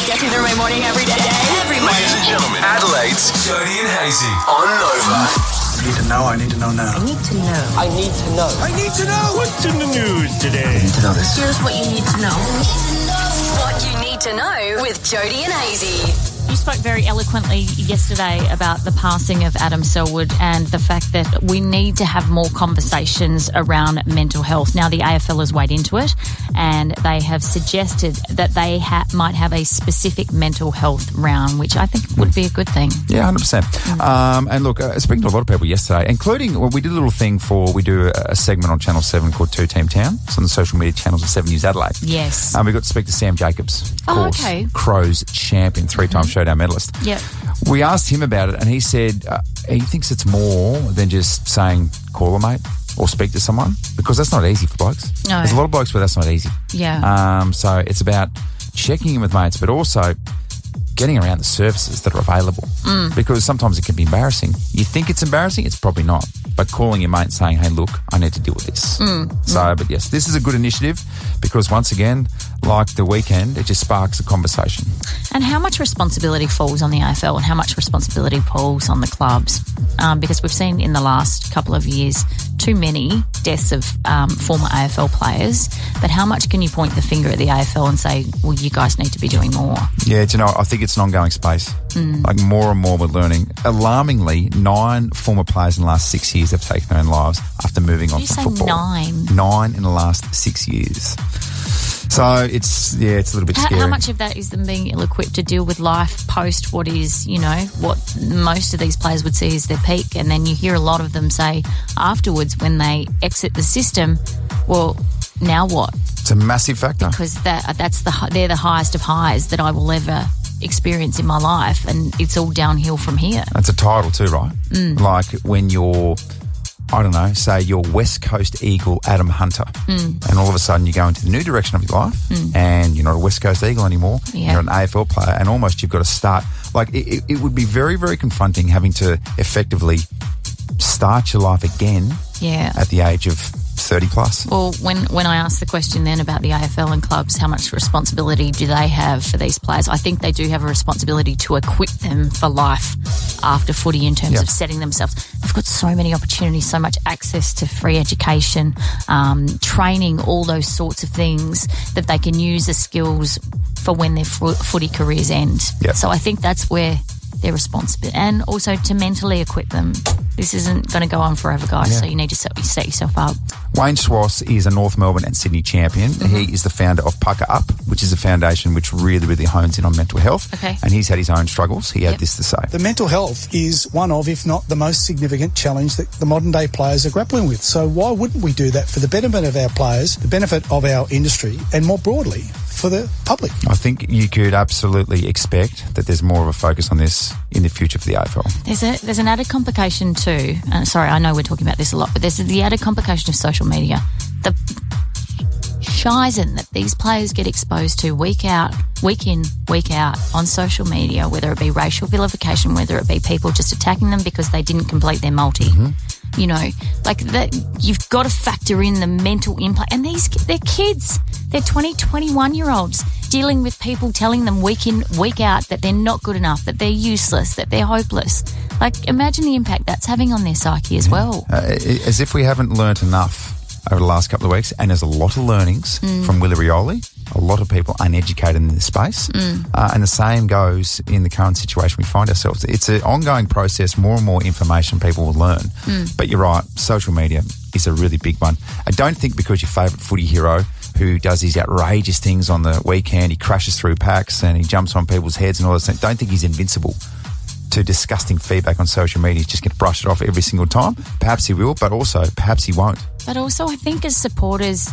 Gets me through my morning every day. Ladies and gentlemen, Adelaide's Jodie and Hayesy on Nova. I need to know now. I need to know. I need to know. I need to know. What's in the news today? I need to know this. Here's what you need to know. What you need to know with Jodie and Hayesy. You spoke very eloquently yesterday about the passing of Adam Selwood and the fact that we need to have more conversations around mental health. Now, the AFL has weighed into it and they have suggested that they might have a specific mental health round, which I think would be a good thing. Yeah, 100%. And look, speaking to a lot of people yesterday, including, we did a little thing we do a segment on Channel 7 called Two Team Town. It's on the social media channels of 7 News Adelaide. Yes. We got to speak to Sam Jacobs, of course, okay. Crows champion, three-time showdown medalist. Yep. We asked him about it and he said he thinks it's more than just saying call a mate or speak to someone, because that's not easy for blokes. No. There's a lot of blokes where that's not easy. Yeah. So it's about checking in with mates, but also getting around the services that are available, because sometimes it can be embarrassing. You think it's embarrassing, it's probably not. But calling your mate and saying, hey, look, I need to deal with this. But yes, this is a good initiative because once again, like the weekend, it just sparks a conversation. And how much responsibility falls on the AFL and how much responsibility falls on the clubs? Because we've seen in the last couple of years too many deaths of former AFL players, but how much can you point the finger at the AFL and say, well, you guys need to be doing more? Yeah, I think it's an ongoing space. Like more and more we're learning. Alarmingly, 9 former players in the last 6 years have taken their own lives after moving on from football. 9? 9 in the last 6 years. So it's a little bit scary. How much of that is them being ill-equipped to deal with life post what is, what most of these players would see as their peak? And then you hear a lot of them say afterwards when they exit the system, well, now what? It's a massive factor. Because they're the highest of highs that I will ever experience in my life, and it's all downhill from here. That's a title too, right? Like when you're, I don't know, say you're West Coast Eagle Adam Hunter, and all of a sudden you go into the new direction of your life and you're not a West Coast Eagle anymore, you're an AFL player, and almost you've got to start, like it would be very, very confronting having to effectively start your life again at the age of 30 plus. Well, when I asked the question then about the AFL and clubs, how much responsibility do they have for these players? I think they do have a responsibility to equip them for life after footy in terms of setting themselves. They've got so many opportunities, so much access to free education, training, all those sorts of things that they can use as skills for when their footy careers end. Yep. So I think that's where they're responsible, and also to mentally equip them. This isn't going to go on forever, guys, so you need to set yourself up. Wayne Schwass is a North Melbourne and Sydney champion. He is the founder of Pucker Up, which is a foundation which really, really hones in on mental health. Okay. And he's had his own struggles. He had this to say. The mental health is one of, if not the most significant challenge that the modern day players are grappling with. So why wouldn't we do that for the betterment of our players, the benefit of our industry, and more broadly for the public? I think you could absolutely expect that there's more of a focus on this in the future for the AFL. There's an added complication too. Sorry, I know we're talking about this a lot, but there's the added complication of social media. The shizen that these players get exposed to week in, week out on social media, whether it be racial vilification, whether it be people just attacking them because they didn't complete their multi. Like that, you've got to factor in the mental impact. And they're kids. They're 20, 21-year-olds dealing with people telling them week in, week out that they're not good enough, that they're useless, that they're hopeless. Like, imagine the impact that's having on their psyche as well. As if we haven't learnt enough over the last couple of weeks, and there's a lot of learnings from Willie Rioli, a lot of people uneducated in this space, and the same goes in the current situation we find ourselves. It's an ongoing process. More and more information people will learn. But you're right, social media is a really big one. I don't think because your favourite footy hero who does these outrageous things on the weekend, he crashes through packs and he jumps on people's heads and all those things, don't think he's invincible to disgusting feedback on social media. He's just going to brush it off every single time. Perhaps he will, but also perhaps he won't. But also I think as supporters,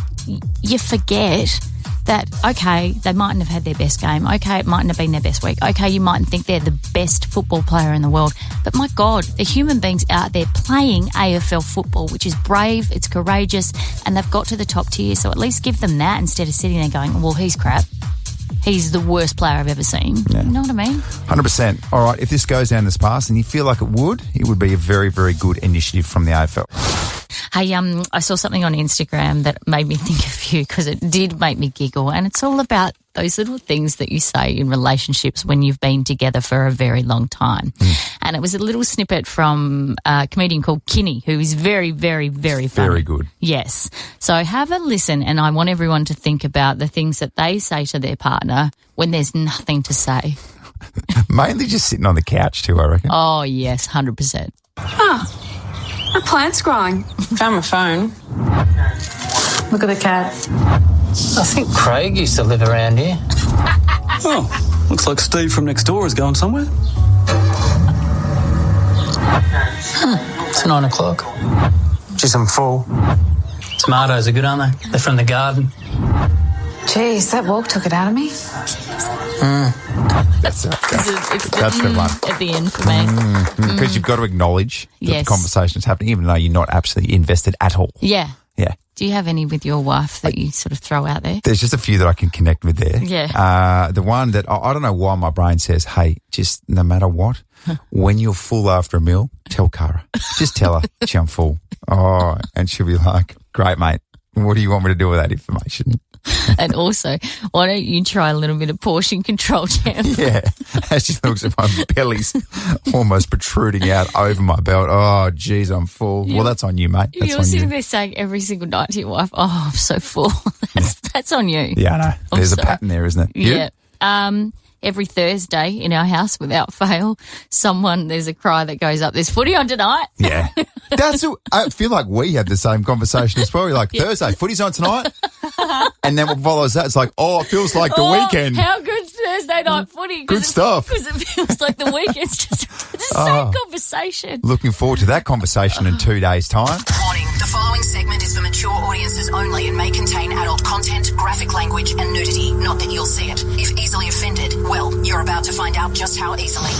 you forget that, okay, they mightn't have had their best game. Okay, it mightn't have been their best week. Okay, you mightn't think they're the best football player in the world. But my God, they're human beings out there playing AFL football, which is brave, it's courageous, and they've got to the top tier. So at least give them that instead of sitting there going, well, he's crap. He's the worst player I've ever seen. Yeah. You know what I mean? 100%. All right, if this goes down this path, and you feel like it would be a very, very good initiative from the AFL. Hey, I saw something on Instagram that made me think of you because it did make me giggle, and it's all about those little things that you say in relationships when you've been together for a very long time. And it was a little snippet from a comedian called Kinney, who is very, very, very funny. Very good. Yes. So have a listen, and I want everyone to think about the things that they say to their partner when there's nothing to say. Mainly just sitting on the couch too, I reckon. Oh, yes, 100%. A plant's growing. Found my phone. Look at the cat. I think Craig used to live around here. Oh, looks like Steve from next door is going somewhere. It's 9 o'clock. Geez, I'm full. Tomatoes are good, aren't they? They're from the garden. Jeez, that walk took it out of me. That's the one. At the end for me. Because you've got to acknowledge that Yes. the conversation is happening, even though you're not absolutely invested at all. Yeah. Yeah. Do you have any with your wife that you sort of throw out there? There's just a few that I can connect with there. Yeah. The one that I don't know why my brain says, hey, just no matter what, when you're full after a meal, tell Cara. Just tell her, gee, I'm full. Oh, and she'll be like, great, mate. What do you want me to do with that information? And also, why don't you try a little bit of portion control, Jam? Yeah. As she looks at my belly's almost protruding out over my belt. Oh, geez, I'm full. Well, that's on you, mate. That's You're on sitting you. there saying every single night to your wife, oh, I'm so full. That's on you. Yeah, I know. There's a sorry. pattern there, isn't it? You? Yeah. Every Thursday in our house, without fail, there's a cry that goes up, there's footy on tonight. Yeah. I feel like we had the same conversation as well. We're like, Thursday, footy's on tonight. And then what follows that, it's like, oh, it feels like the weekend. How good's Thursday night footy? Good stuff. Because it feels like the weekend's just it's the same conversation. Looking forward to that conversation in 2 days' time. Warning, the following segment is for mature audiences only and may contain adult content, graphic language and nudity. Not that you'll see it. If easily offended, well, you're about to find out just how easily.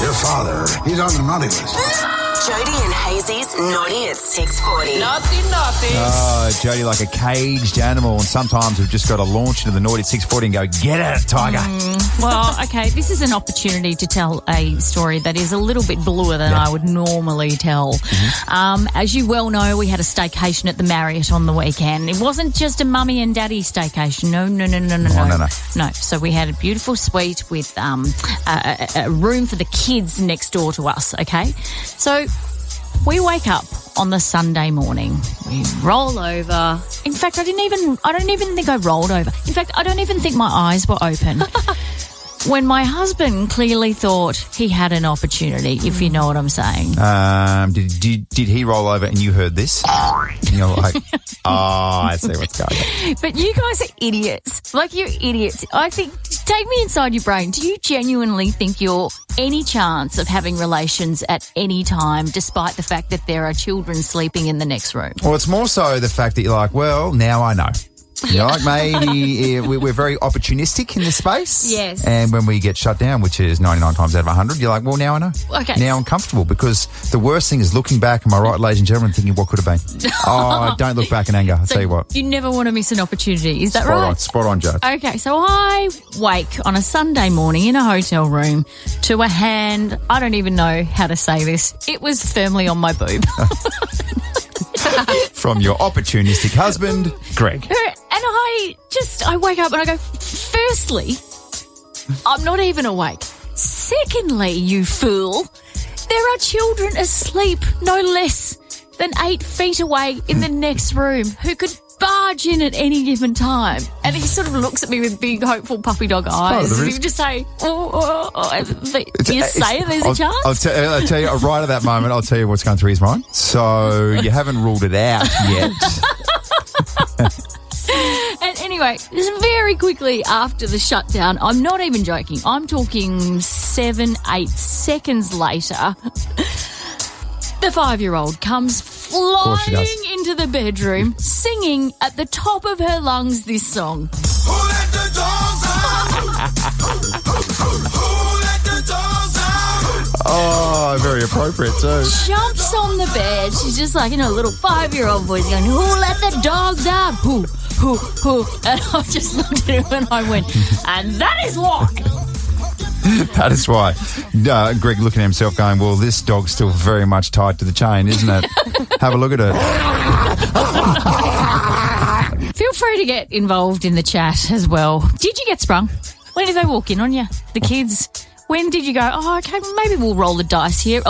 Your father, he's on the naughty list. Jodie and Hayes's Naughty at 6:40. Naughty. Oh, Jodie, like a caged animal, and sometimes we've just got to launch into the naughty at 6:40 and go, get it, tiger. Well, okay, this is an opportunity to tell a story that is a little bit bluer than I would normally tell. As you well know, we had a staycation at the Marriott on the weekend. It wasn't just a mummy and daddy staycation. No. No, so we had a beautiful suite with a room for the kids next door to us, okay? So we wake up on the Sunday morning. We roll over. In fact, I don't even think I rolled over. In fact, I don't even think my eyes were open. When my husband clearly thought he had an opportunity, if you know what I'm saying. Did he roll over and you heard this? And you're like, oh, I see what's going on. But you guys are idiots. Like, you're idiots. I think, take me inside your brain. Do you genuinely think you're any chance of having relations at any time, despite the fact that there are children sleeping in the next room? Well, it's more so the fact that you're like, well, now I know. You're like, maybe we're very opportunistic in this space. Yes. And when we get shut down, which is 99 times out of 100, you're like, well, now I know. Okay. Now I'm comfortable, because the worst thing is looking back, am I right, ladies and gentlemen, thinking what could have been? Oh, don't look back in anger. I'll tell you what. You never want to miss an opportunity. Is that right? Spot on, Judge. Okay, so I wake on a Sunday morning in a hotel room to a hand, I don't even know how to say this, it was firmly on my boob. From your opportunistic husband, Greg. And I wake up and I go, firstly, I'm not even awake. Secondly, you fool, there are children asleep no less than 8 feet away in the next room who could barge in at any given time. And he sort of looks at me with big, hopeful puppy dog eyes. And you just say, do you say there's a chance? I'll tell you, right at that moment, I'll tell you what's going through his mind. So you haven't ruled it out yet. And anyway, just very quickly after the shutdown, I'm not even joking, I'm talking 7-8 seconds later, the 5-year-old comes flying into the bedroom, singing at the top of her lungs this song. Who let the dogs out? Who let the dogs out? Oh, very appropriate too. Jumps on the bed. She's just like, a little 5-year-old voice going, who let the dogs out? Who? And I just looked at him and I went, and that is why That is why. Greg looking at himself going, well, this dog's still very much tied to the chain, isn't it? Have a look at it. Feel free to get involved in the chat as well. Did you get sprung? When did they walk in on you? The kids? When did you go, oh, okay, maybe we'll roll the dice here?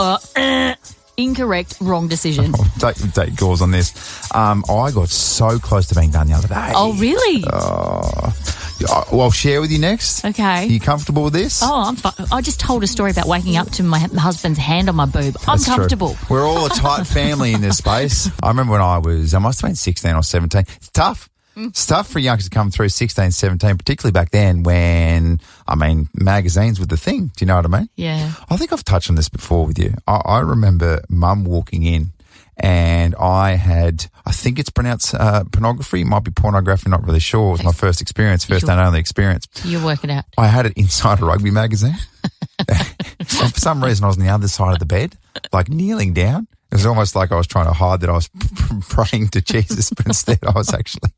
Incorrect, wrong decision. Take calls on this. I got so close to being done the other day. Oh, really? Well, I'll share with you next. Okay. Are you comfortable with this? Oh, I'm fine. I just told a story about waking up to my husband's hand on my boob. I'm That's comfortable. True. We're all a tight family in this space. I remember when I must have been 16 or 17. It's tough. It's tough for youngsters to come through 16, 17, particularly back then when, magazines were the thing. Do you know what I mean? Yeah. I think I've touched on this before with you. I remember Mum walking in and I think it's pronounced pornography. It might be pornography, not really sure. It was my first experience, first and only experience. You work it out. I had it inside a rugby magazine. And for some reason, I was on the other side of the bed, like kneeling down. It was almost like I was trying to hide that I was praying to Jesus, but instead I was actually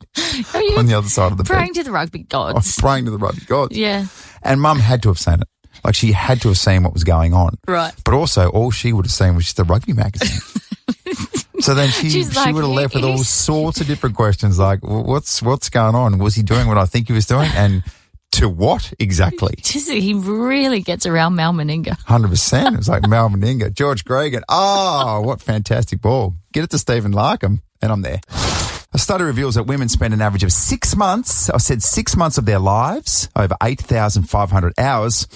on the other side of the bed. Praying to the rugby gods. I was praying to the rugby gods. Yeah. And Mum had to have seen it. Like she had to have seen what was going on. Right. But also all she would have seen was just a rugby magazine. So then she would have left with all sorts of different questions like, well, what's going on? Was he doing what I think he was doing? And to what exactly? He really gets around Mal Meninga. 100%. It was like Mal Meninga, George Gregan. Oh, what fantastic ball. Get it to Stephen Larkham, and I'm there. A study reveals that women spend an average of 6 months, I said 6 months of their lives, over 8,500 hours,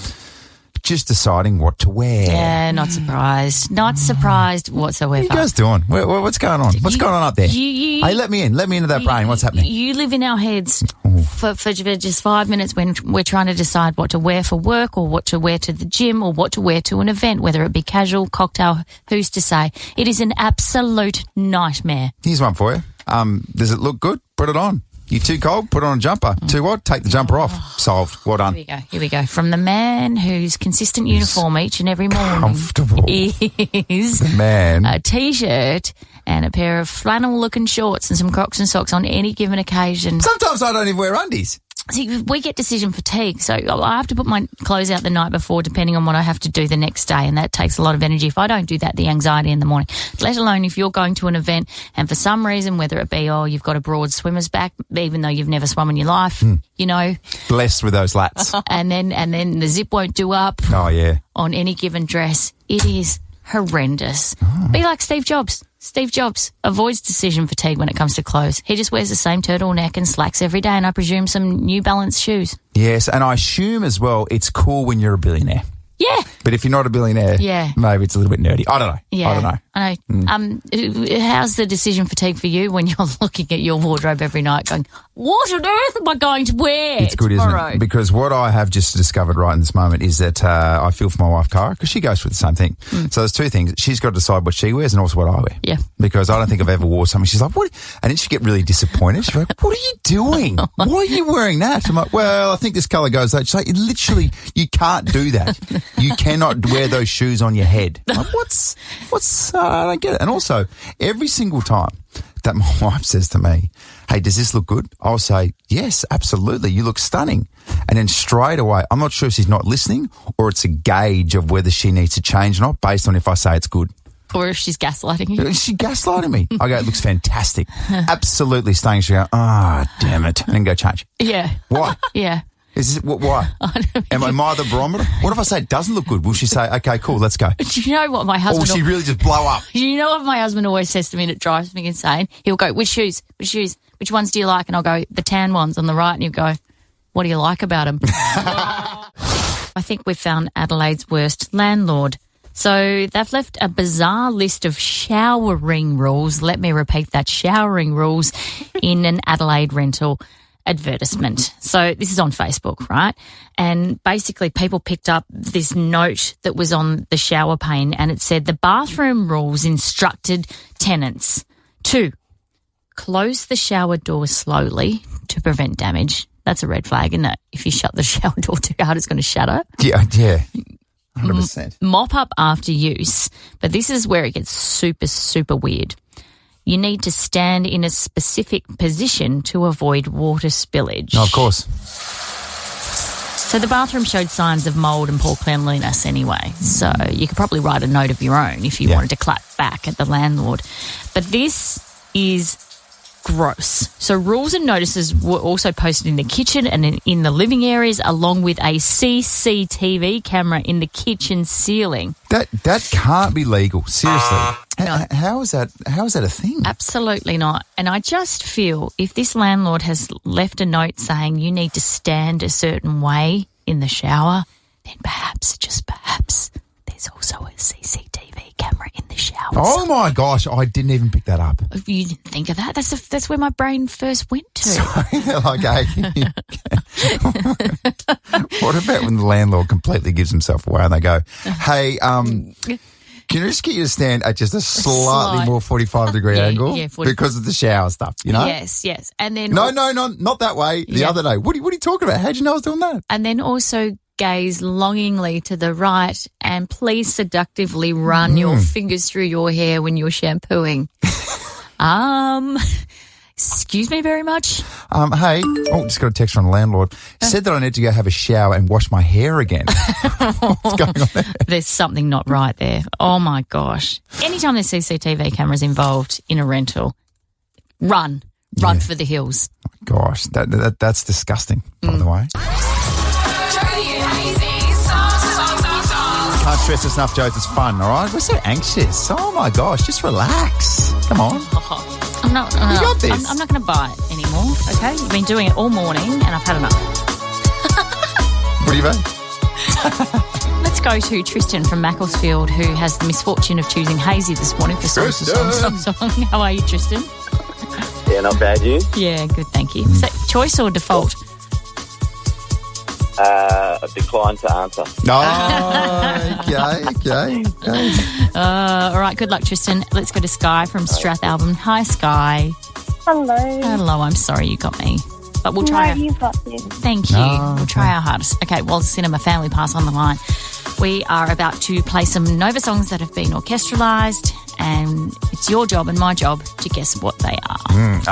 just deciding what to wear. Yeah, not surprised. Not surprised whatsoever. What are you guys doing? What's going on? What's going on up there? Hey, let me into that brain. What's happening? You live in our heads for just 5 minutes when we're trying to decide what to wear for work or what to wear to the gym or what to wear to an event, whether it be casual, cocktail, who's to say. It is an absolute nightmare. Here's one for you. Does it look good? Put it on. You too cold? Put on a jumper. Too what? Take the jumper off. Solved. Well done. Here we go. From the man whose consistent uniform each and every morning comfortable is the man. A T-shirt and a pair of flannel-looking shorts and some Crocs and socks on any given occasion. Sometimes I don't even wear undies. See, we get decision fatigue, so I have to put my clothes out the night before depending on what I have to do the next day, and that takes a lot of energy. If I don't do that, the anxiety in the morning, let alone if you're going to an event and for some reason, whether it be, you've got a broad swimmer's back, even though you've never swum in your life, you know. Blessed with those lats. and then the zip won't do up on any given dress. It is horrendous. Be like Steve Jobs. Steve Jobs avoids decision fatigue when it comes to clothes. He just wears the same turtleneck and slacks every day, and I presume some New Balance shoes. Yes, and I assume as well it's cool when you're a billionaire. Yeah. But if you're not a billionaire, maybe it's a little bit nerdy. I don't know. Yeah. I don't know. I know. How's the decision fatigue for you when you're looking at your wardrobe every night going, what on earth am I going to wear It's good, tomorrow? Isn't it? Because what I have just discovered right in this moment is that I feel for my wife, Cara, because she goes through the same thing. So there's two things. She's got to decide what she wears and also what I wear. Yeah. Because I don't think I've ever wore something. She's like, what? And then she get really disappointed. She's like, what are you doing? Why are you wearing that? I'm like, well, I think this colour goes that. She's like, literally, you can't do that. You cannot wear those shoes on your head. I'm like, what's I don't get it. And also, every single time that my wife says to me, hey, does this look good? I'll say, yes, absolutely. You look stunning. And then straight away, I'm not sure if she's not listening or it's a gauge of whether she needs to change or not based on if I say it's good. Or if she's gaslighting you. She's gaslighting me. I go, it looks fantastic. Absolutely stunning. She go, damn it. And then go change. Yeah. Why? Yeah. Is this, why? Am I the barometer? What if I say it doesn't look good? Will she say, okay, cool, let's go? Do you know what my husband... Or will she really just blow up? Do you know what my husband always says to me and it drives me insane? He'll go, which shoes? Which ones do you like? And I'll go, the tan ones on the right. And he'll go, what do you like about them? I think we've found Adelaide's worst landlord. So they've left a bizarre list of showering rules. Let me repeat that, showering rules in an Adelaide rental advertisement. So this is on Facebook, right? And basically people picked up this note that was on the shower pane and it said the bathroom rules instructed tenants to close the shower door slowly to prevent damage. That's a red flag, isn't it? If you shut the shower door too hard, it's going to shatter. Yeah. 100%. Mop up after use. But this is where it gets super, super weird. You need to stand in a specific position to avoid water spillage. No, of course. So the bathroom showed signs of mould and poor cleanliness anyway. So you could probably write a note of your own if you wanted to clap back at the landlord. But this is gross. So rules and notices were also posted in the kitchen and in the living areas, along with a CCTV camera in the kitchen ceiling. That can't be legal. Seriously. No. How is that a thing? Absolutely not. And I just feel if this landlord has left a note saying you need to stand a certain way in the shower, then perhaps, just perhaps, there's also a CCTV camera in the shower. Oh my gosh, I didn't even pick that up. You didn't think of that? That's where my brain first went to. Sorry, they're like, hey, what about when the landlord completely gives himself away and they go, hey, can you just get you to stand at just a slightly more 45-degree angle? Yeah, 40. Because of the shower stuff, you know? Yes. And then No, not that way. The other day. What are you talking about? How'd you know I was doing that? And then also gaze longingly to the right and please seductively run your fingers through your hair when you're shampooing. Excuse me very much. Hey, just got a text from the landlord. Said that I need to go have a shower and wash my hair again. What's going on there? There's something not right there. Oh, my gosh. Anytime there's CCTV cameras involved in a rental, run for the hills. Gosh, that's disgusting, by the way. Jodie and Hayesy, song. Can't stress this enough, Jodes. It's fun, all right? We're so anxious. Oh, my gosh, just relax. Come on. I'm not. You got this. I'm not going to buy it anymore. Okay, you've been doing it all morning, and I've had enough. What do you mean? Let's go to Tristan from Macclesfield, who has the misfortune of choosing Hayesy this morning for song. How are you, Tristan? Yeah, not bad, you? Yeah, good, thank you. Is that choice or default? Decline to answer. Okay. All right, good luck, Tristan. Let's go to Sky from Strathalbyn. Hi, Sky. Hello. I'm sorry you got me. But we'll try. No, you've got this. Thank you. We'll try our hardest. Okay, well, Cinema Family Pass on the line. We are about to play some Nova songs that have been orchestralised, and it's your job and my job to guess what they are.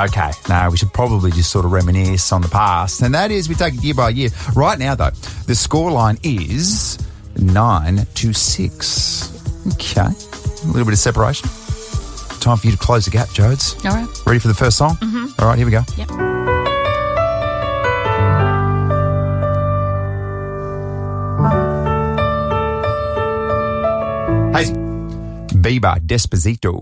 Okay. Now, we should probably just sort of reminisce on the past, and that is we take it year by year. Right now, though, the scoreline is 9-6. Okay. A little bit of separation. Time for you to close the gap, Jodes. All right. Ready for the first song? Mm-hmm. All right, here we go. Yep. Hayesy. Bieber, Despacito.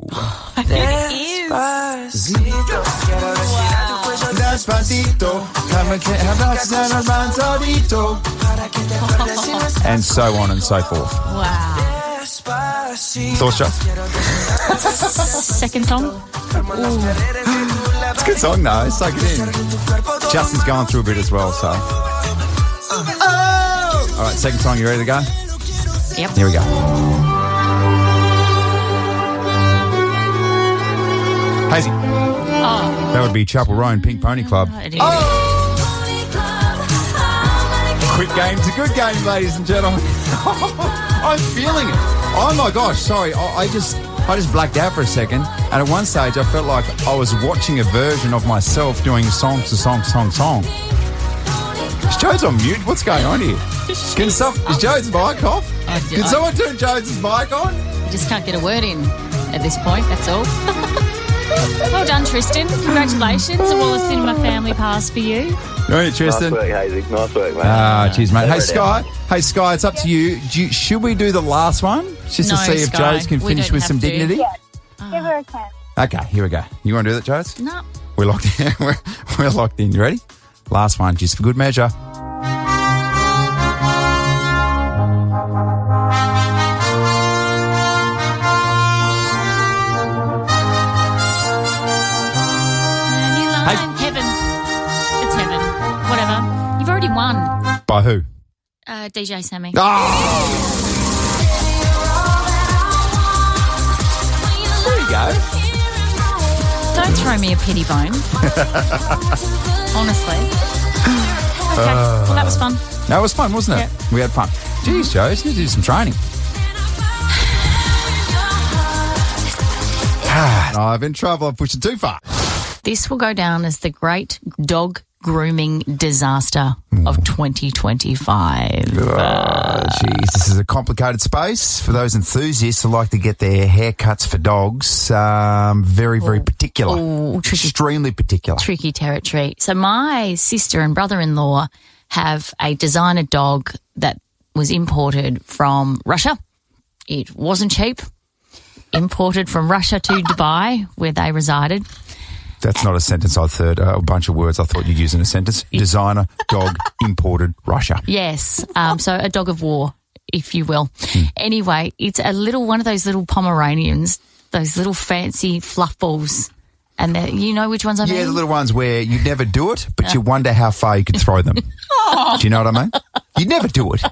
And so on and so forth. Wow. Thoughts, Joe? Second song? It's a good song, though. Soak it in. Justin's going through a bit as well, so. All right, second song. You ready to go? Yep. Here we go. Hayesy. Oh. That would be Chapel Row and Pink Pony Club. It is. Quick game's a good game, ladies and gentlemen. I'm feeling it. Oh my gosh, sorry. I just blacked out for a second. And at one stage, I felt like I was watching a version of myself doing song to song. Is Jodes on mute? What's going on here? Is Jodes' mic off? Can someone turn Jodes' mic on? You just can't get a word in at this point, that's all. Well done, Tristan. Congratulations. A Wallace Cinema Family Pass for you. Right, Tristan. Nice work, Hayesy. Nice work, mate. Cheers, mate. Hey, Sky, it's up to you. Should we do the last one? Just to see if Sky, Jodes can finish with some dignity? Yeah, give her a chance. Okay, here we go. You want to do that, Jodes? No. We're locked in. We're locked in. You ready? Last one, just for good measure. Heaven. It's heaven. Whatever. You've already won. By who? DJ Sammy. Oh! There you go. Don't throw me a pity bone. Honestly. Okay. Well, that was fun. That was fun, wasn't it? Yep. We had fun. Geez, Joe, you need to do some training. I've been in trouble. I've pushed it too far. This will go down as the great dog grooming disaster. of 2025. Jeez, this is a complicated space for those enthusiasts who like to get their haircuts for dogs. Very, very particular. Extremely particular. Tricky territory. So my sister and brother-in-law have a designer dog that was imported from Russia. It wasn't cheap. Imported from Russia to Dubai, where they resided. That's not a sentence I'd heard. A bunch of words I thought you'd use in a sentence. Designer, dog, imported, Russia. Yes. So a dog of war, if you will. Anyway, it's a little one of those little Pomeranians, those little fancy fluff balls. And you know which ones I mean? Yeah, the little ones where you never do it, but you wonder how far you could throw them. Do you know what I mean? You never do it.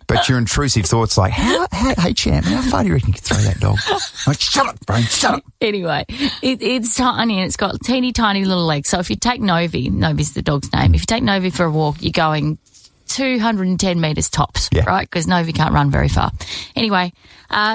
But your intrusive thoughts like, hey, champ, how far do you reckon you could throw that dog? Like, shut up, brain, shut up. Anyway, it's tiny and it's got teeny tiny little legs. So if you take Novi's the dog's name, if you take Novi for a walk, you're going 210 metres tops, right? Because Novi can't run very far. Anyway,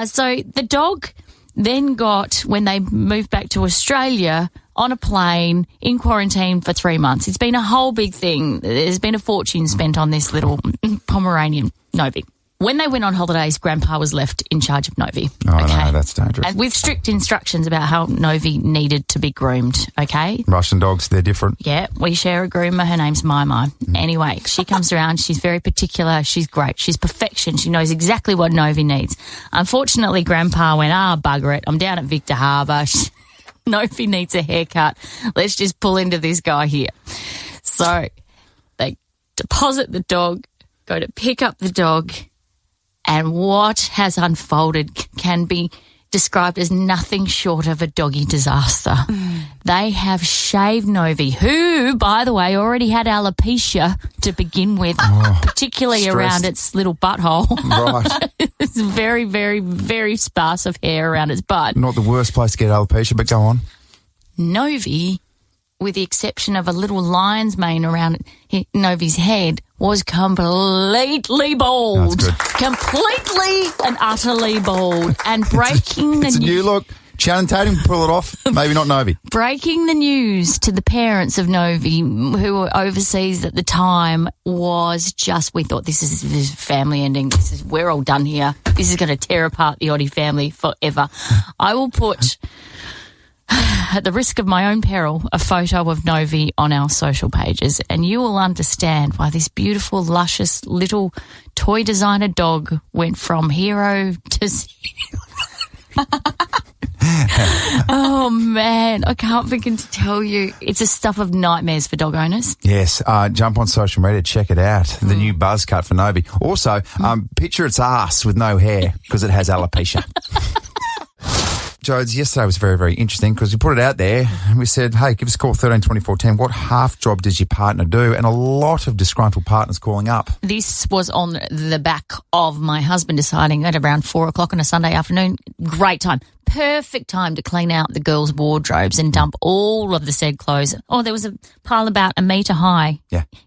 so the dog then got, when they moved back to Australia, on a plane, in quarantine for 3 months. It's been a whole big thing. There's been a fortune spent on this little Pomeranian, Novi. When they went on holidays, Grandpa was left in charge of Novi. Oh, okay? No, that's dangerous. And with strict instructions about how Novi needed to be groomed, okay? Russian dogs, they're different. Yeah, we share a groomer. Her name's Mai. Anyway, she comes around. She's very particular. She's great. She's perfection. She knows exactly what Novi needs. Unfortunately, Grandpa went, bugger it. I'm down at Victor Harbour. Novi needs a haircut. Let's just pull into this guy here. So they deposit the dog, go to pick up the dog, and what has unfolded can be described as nothing short of a doggy disaster. They have shaved Novi, who, by the way, already had alopecia to begin with, particularly stressed around its little butthole. Right. It's very, very, very sparse of hair around its butt. Not the worst place to get alopecia, but go on. Novi, with the exception of a little lion's mane around Novi's head, was completely bald. That's good. Completely and utterly bald. And breaking it's a new look. Channing Tatum can pull it off. Maybe not Novi. Breaking the news to the parents of Novi, who were overseas at the time, was just, we thought this is family ending. We're all done here. This is going to tear apart the Oddie family forever. I will put, at the risk of my own peril, a photo of Novi on our social pages, and you will understand why this beautiful, luscious little toy designer dog went from hero to zero. Oh, man, I can't begin to tell you. It's a stuff of nightmares for dog owners. Yes, jump on social media, check it out. The new buzz cut for Novi. Also, picture its ass with no hair because it has alopecia. Jodes, yesterday was very, very interesting because we put it out there and we said, hey, give us a call, 13 24 10. What half job does your partner do? And a lot of disgruntled partners calling up. This was on the back of my husband deciding at around 4 o'clock on a Sunday afternoon. Great time. Perfect time to clean out the girls' wardrobes and dump all of the said clothes. Oh, there was a pile about a metre high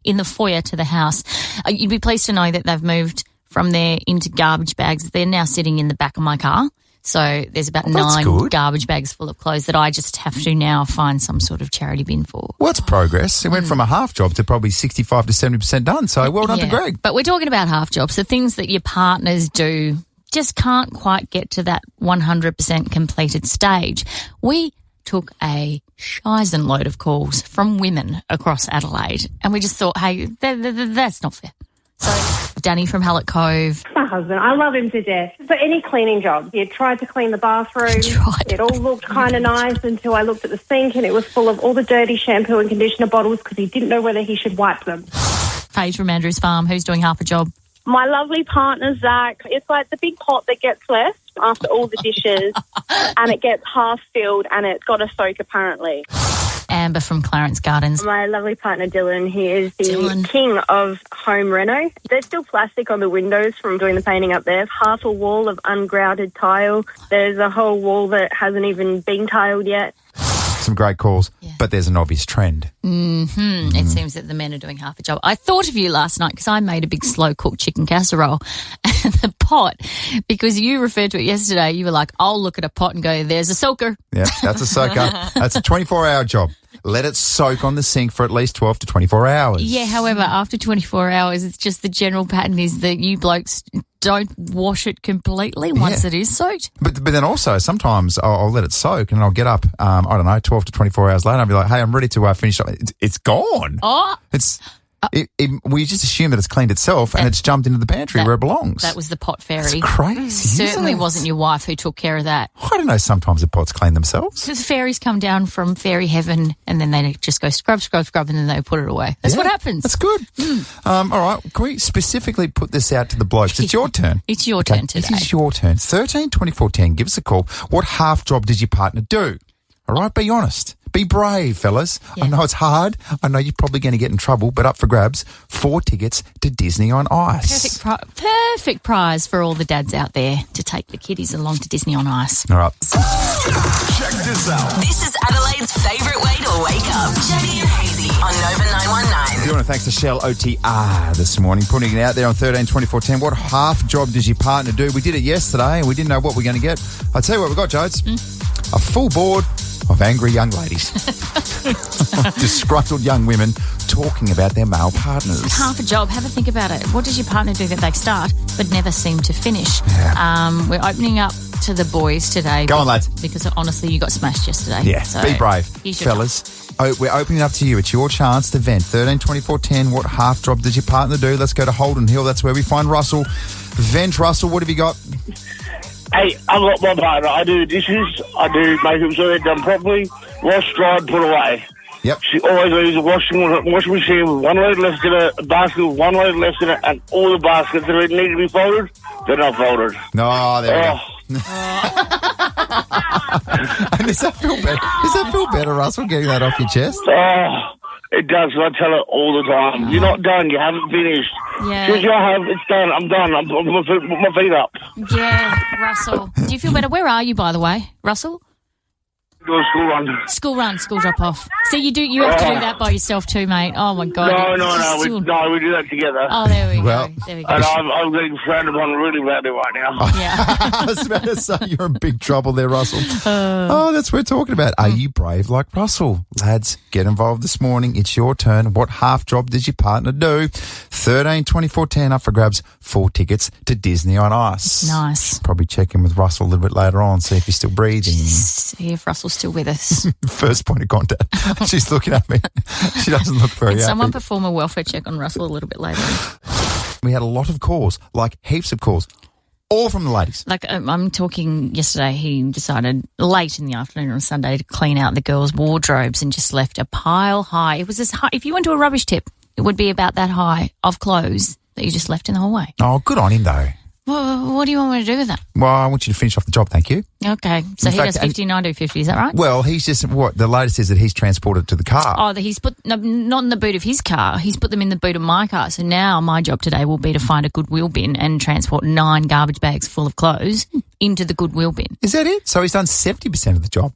in the foyer to the house. You'd be pleased to know that they've moved from there into garbage bags. They're now sitting in the back of my car. So there's about 9 garbage bags full of clothes that I just have to now find some sort of charity bin for. Well, it's progress. It went from a half job to probably 65 to 70% done. So well done to Greg. But we're talking about half jobs, the things that your partners do just can't quite get to that 100% completed stage. We took a shizen load of calls from women across Adelaide, and we just thought, hey, that's not fair. So Danny from Hallett Cove. My husband, I love him to death. For any cleaning job, he had tried to clean the bathroom. It all looked kind of nice until I looked at the sink and it was full of all the dirty shampoo and conditioner bottles because he didn't know whether he should wipe them. Paige from Andrews Farm, who's doing half a job? My lovely partner, Zach, it's like the big pot that gets left after all the dishes and it gets half filled and it's got a soak apparently. Amber from Clarence Gardens. My lovely partner, Dylan, he is the king of home reno. There's still plastic on the windows from doing the painting up there. Half a wall of ungrouted tile. There's a whole wall that hasn't even been tiled yet. Some great calls, but there's an obvious trend. It seems that the men are doing half a job. I thought of you last night because I made a big slow-cooked chicken casserole and the pot, because you referred to it yesterday, you were like, I'll look at a pot and go, there's a soaker. Yeah, that's a soaker. That's a 24-hour job. let it soak on the sink for at least 12 to 24 hours. Yeah, however, after 24 hours, it's just the general pattern is that you blokes don't wash it completely once it is soaked. But then also, sometimes I'll let it soak and I'll get up, 12 to 24 hours later and I'll be like, hey, I'm ready to finish. It's gone. Oh. We just assume that it's cleaned itself and it's jumped into the pantry where it belongs. That was the pot fairy. It's crazy. Certainly wasn't your wife who took care of that. I don't know, sometimes the pots clean themselves. Because fairies come down from fairy heaven and then they just go scrub, scrub, scrub and then they put it away. That's what happens. That's good. All right, can we specifically put this out to the blokes? It's your turn. It's your turn today. It is your turn. 13 24 10, give us a call. What half job does your partner do? All right, be honest. Be brave, fellas. Yeah. I know it's hard. I know you're probably going to get in trouble, but up for grabs, 4 tickets to Disney on Ice. Perfect prize for all the dads out there to take the kiddies along to Disney on Ice. All right. Check this out. This is Adelaide's favourite way to wake up. Jodie and Hayesy on Nova 919. I do want to thank to Shell OTR this morning, putting it out there on 13 24 10. What half job does your partner do? We did it yesterday and we didn't know what we're going to get. I'll tell you what we got, Jodes. A full board of angry young ladies. Disgruntled young women talking about their male partners. Half a job. Have a think about it. What does your partner do that they start but never seem to finish? Yeah. We're opening up to the boys today. Go on, lads. Because honestly, you got smashed yesterday. Yeah, so be brave. Fellas, we're opening up to you. It's your chance to vent. 13 24 10. What half job does your partner do? Let's go to Holden Hill. That's where we find Russell. Vent, Russell. What have you got? Hey, I've got my partner. I do dishes. I do make sure they're done properly. Wash, dry, put away. Yep. She always leaves a washing machine with one load left in it, a basket with one load left in it, and all the baskets that need to be folded, they're not folded. No, there we go. And does that feel better? Does that feel better, Russell, getting that off your chest? Oh, it does. I tell her all the time. You're not done. You haven't finished. Yeah. Since you have, it's done. I'm done. I'm put my feet up. Yeah, Russell. Do you feel better? Where are you, by the way, Russell? Do a school run. School run, school drop off. So you have to do that by yourself too, mate. Oh my God. No. We do that together. Oh, there we go. There we go. And I'm getting frowned upon really badly right now. Yeah. I was about to say you're in big trouble there, Russell. That's what we're talking about. Are you brave like Russell? Lads, get involved this morning. It's your turn. What half job does your partner do? 13 24 10 up for grabs. 4 tickets to Disney on Ice. Nice. Probably check in with Russell a little bit later on, see if he's still breathing. See if Russell's still with us. First point of contact. She's looking at me. She doesn't look very happy. Someone perform a welfare check on Russell a little bit later. We had a lot of calls, like heaps of calls, all from the ladies. Like I'm talking yesterday, he decided late in the afternoon on Sunday to clean out the girls' wardrobes and just left a pile high. It was as high. If you went to a rubbish tip, it would be about that high of clothes that you just left in the hallway. Oh, good on him, though. Well, what do you want me to do with that? Well, I want you to finish off the job, thank you. Okay. So he does 50 and I do 50, is that right? Well, he's just, the latest is that he's transported to the car. Oh, he's put, no, not in the boot of his car. He's put them in the boot of my car. So now my job today will be to find a Goodwill bin and transport 9 garbage bags full of clothes into the Goodwill bin. Is that it? So he's done 70% of the job.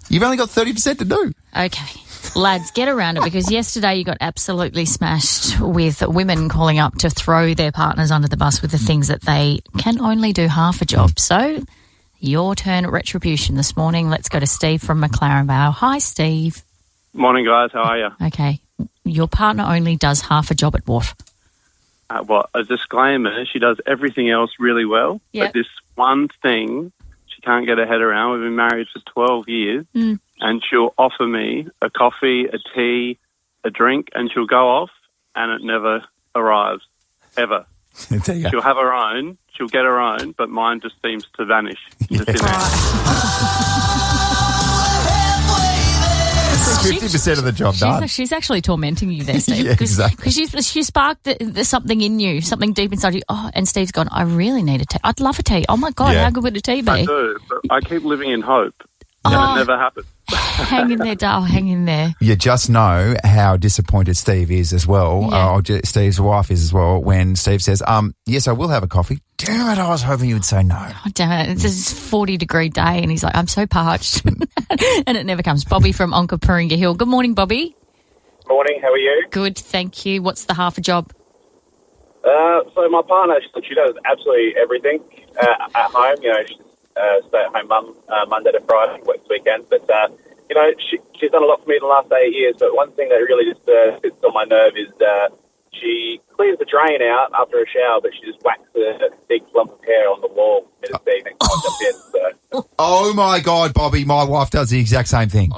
You've only got 30% to do. Okay. Lads, get around it because yesterday you got absolutely smashed with women calling up to throw their partners under the bus with the things that they can only do half a job. So your turn at retribution this morning. Let's go to Steve from McLaren Vale. Hi, Steve. Morning, guys. How are you? Okay. Your partner only does half a job at what? Well, a disclaimer, she does everything else really well. Yep. But this one thing she can't get her head around. We've been married for 12 years. And she'll offer me a coffee, a tea, a drink, and she'll go off, and it never arrives, ever. She'll have her own, she'll get her own, but mine just seems to vanish. Just in there. 50% of the job done. She's actually tormenting you there, Steve. Yeah, exactly. Because she sparked something in you, something deep inside you. Oh, and Steve's gone, I really need a tea. I'd love a tea. Oh, my God, how good would a tea be? I do, but I keep living in hope, and it never happens. Hang in there, Dale. Hang in there. You just know how disappointed Steve is as well, or Steve's wife is as well, when Steve says, yes, I will have a coffee. Damn it, I was hoping you would say no. Oh, damn it. It's a 40-degree day, and he's like, I'm so parched. And it never comes. Bobby from Onkaparinga Hill. Good morning, Bobby. Morning, how are you? Good, thank you. What's the half a job? So my partner, she does absolutely everything at home. You know, she's stay-at-home mum Monday to Friday, works weekends. But you know, she's done a lot for me in the last 8 years, but one thing that really just sits on my nerve is she clears the drain out after a shower, but she just whacks a big lump of hair on the wall in the evening. Oh, my God, Bobby, my wife does the exact same thing.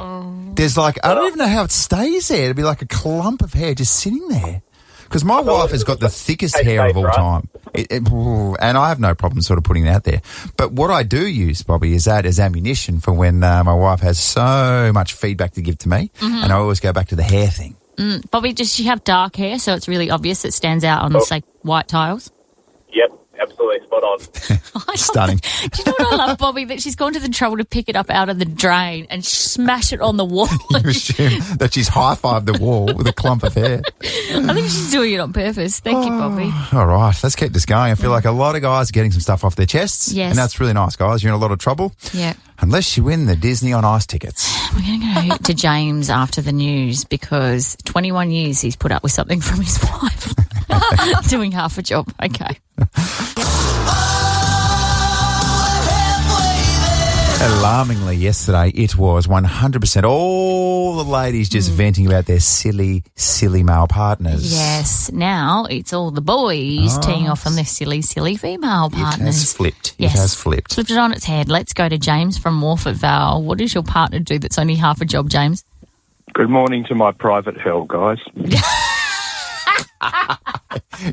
There's I don't even know how it stays there. It'd be like a clump of hair just sitting there. Because my wife has got the thickest hair of all time. And I have no problem sort of putting it out there. But what I do use, Bobby, is that as ammunition for when my wife has so much feedback to give to me. Mhm. And I always go back to the hair thing. Bobby, does she have dark hair so it's really obvious it stands out on, say, white tiles? Yep, absolutely spot on. Stunning. Do you know what I love, Bobby? That she's gone to the trouble to pick it up out of the drain and smash it on the wall. You assume that she's high-fived the wall with a clump of hair. I think she's doing it on purpose. Thank you, Bobby. All right, let's keep this going. I feel like a lot of guys are getting some stuff off their chests. Yes. And that's really nice, guys. You're in a lot of trouble. Yeah. Unless you win the Disney on Ice tickets. We're going to go to James after the news because 21 years he's put up with something from his wife. Doing half a job. Okay. Alarmingly, yesterday it was 100% all the ladies just venting about their silly, silly male partners. Yes. Now it's all the boys teeing off on their silly, silly female partners. It has flipped. Yes. It has flipped. Flipped it on its head. Let's go to James from Morford Vale. What does your partner do that's only half a job, James? Good morning to my private hell, guys.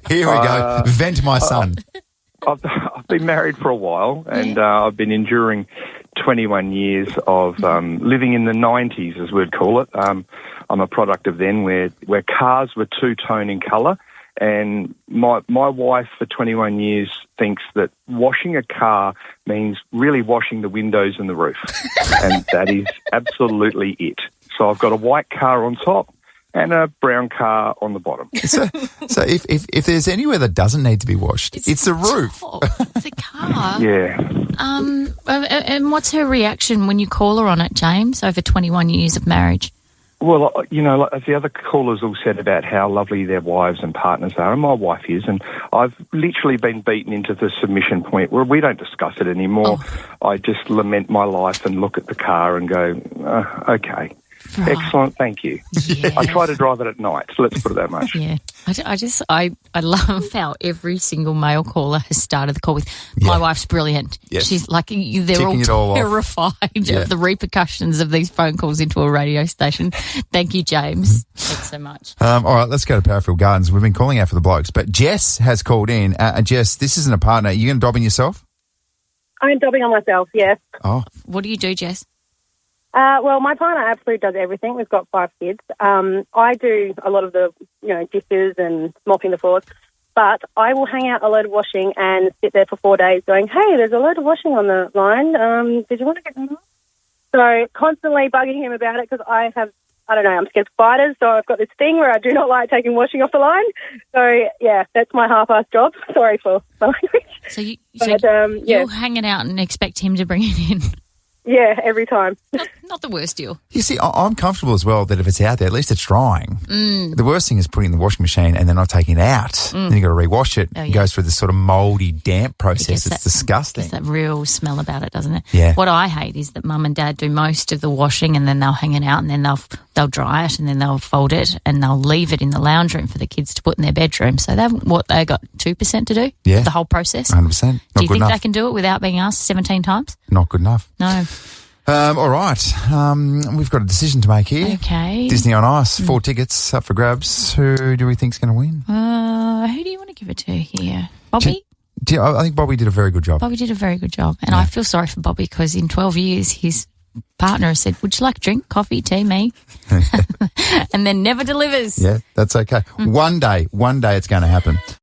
Here we go. Vent my son. I've been married for a while, and I've been enduring 21 years of living in the 90s, as we'd call it. I'm a product of then, where cars were two-tone in colour, and my wife for 21 years thinks that washing a car means really washing the windows and the roof, and that is absolutely it. So I've got a white car on top and a brown car on the bottom. So if there's anywhere that doesn't need to be washed, it's the roof. The car. Yeah. And what's her reaction when you call her on it, James, over 21 years of marriage? Well, you know, as the other callers all said about how lovely their wives and partners are, and my wife is, and I've literally been beaten into the submission point where we don't discuss it anymore. I just lament my life and look at the car and go, okay. Right. Excellent, thank you. Yeah. I try to drive it at night, so let's put it that much. Yeah, I love how every single male caller has started the call with, my wife's brilliant. Yes. She's like, they're all terrified of the repercussions of these phone calls into a radio station. Thank you, James. Thanks so much. All right, let's go to Parafield Gardens. We've been calling out for the blokes, but Jess has called in. Jess, this isn't a partner. Are you going to dob in yourself? I'm dobbing on myself, yes. Oh. What do you do, Jess? Well, my partner absolutely does everything. We've got 5 kids. I do a lot of the, dishes and mopping the floors, but I will hang out a load of washing and sit there for 4 days going, hey, there's a load of washing on the line. Did you want to get that off? So constantly bugging him about it because I'm scared of spiders, so I've got this thing where I do not like taking washing off the line. So, yeah, that's my half-assed job. Sorry for my language. So you're hanging out and expect him to bring it in? Yeah, every time. Not the worst deal. You see, I'm comfortable as well that if it's out there, at least it's drying. The worst thing is putting it in the washing machine and then not taking it out. Then you've got to rewash it. It goes through this sort of mouldy, damp process. It's disgusting. There's that real smell about it, doesn't it? Yeah. What I hate is that Mum and Dad do most of the washing and then they'll hang it out and then they'll dry it and then they'll fold it and they'll leave it in the lounge room for the kids to put in their bedroom. So they got 2% to do? Yeah. The whole process? 100%. Do you think they can do it without being asked 17 times? Not good enough. No. All right. We've got a decision to make here. Okay. Disney on Ice, 4 tickets up for grabs. Who do we think's going to win? Who do you want to give it to here? Bobby? I think Bobby did a very good job. Bobby did a very good job. And I feel sorry for Bobby because in 12 years his partner has said, would you like a drink, coffee, tea, me? And then never delivers. Yeah, that's okay. One day it's going to happen.